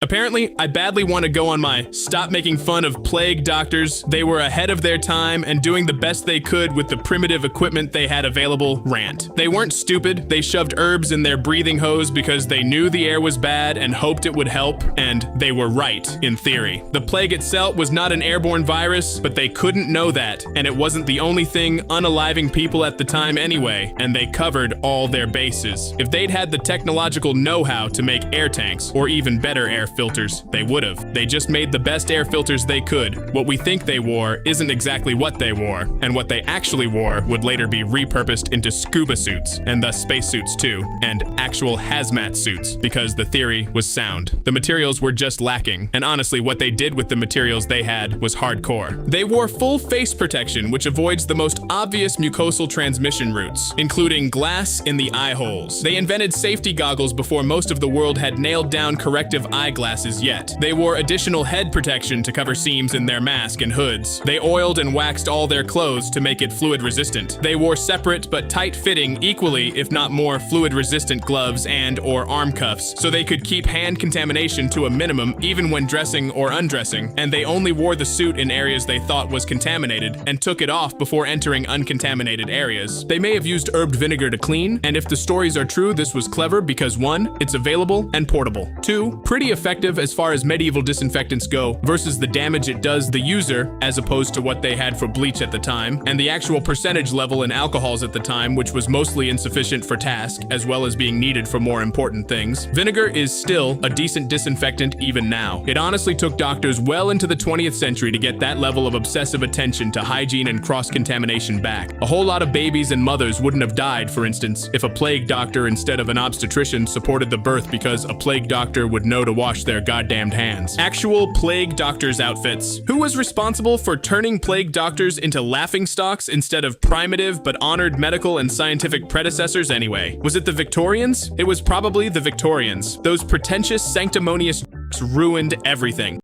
Apparently, I badly want to go on my stop making fun of plague doctors. They were ahead of their time and doing the best they could with the primitive equipment they had available rant. They weren't stupid. They shoved herbs in their breathing hose because they knew the air was bad and hoped it would help, and they were right, in theory. The plague itself was not an airborne virus, but they couldn't know that, and it wasn't the only thing unaliving people at the time anyway, and they covered all their bases. If they'd had the technological know-how to make air tanks, or even better air filters, they would've. They just made the best air filters they could. What we think they wore isn't exactly what they wore, and what they actually wore would later be repurposed into scuba suits, and thus spacesuits too, and actual hazmat suits, because the theory was sound. The materials were just lacking, and honestly what they did with the materials they had was hardcore. They wore full face protection, which avoids the most obvious mucosal transmission routes, including glass in the eye holes. They invented safety goggles before most of the world had nailed down corrective eyeglasses yet. They wore additional head protection to cover seams in their mask and hoods. They oiled and waxed all their clothes to make it fluid resistant. They wore separate but tight-fitting, equally if not more fluid-resistant gloves and/or arm cuffs so they could keep hand contamination to a minimum even when dressing or undressing, and they only wore the suit in areas they thought was contaminated and took it off before entering uncontaminated areas. They may have used herbed vinegar to clean, and if the stories are true, this was clever because 1, it's available and portable. 2, pretty effective as far as medieval disinfectants go versus the damage it does the user as opposed to what they had for bleach at the time, and the actual percentage level in alcohols at the time, which was mostly insufficient for task as well as being needed for more important things. Vinegar is still a decent disinfectant even now. It honestly took doctors well into the 20th century to get that level of obsessive attention to hygiene and cross-contamination back. A whole lot of babies and mothers wouldn't have died, for instance, if a plague doctor instead of an obstetrician supported the birth because a plague doctor would know to wash their goddamned hands. Actual plague doctors' outfits. Who was responsible for turning plague doctors into laughingstocks instead of primitive but honored medical and scientific predecessors anyway? Was it the Victorians? It was probably the Victorians. Those pretentious, sanctimonious ruined everything.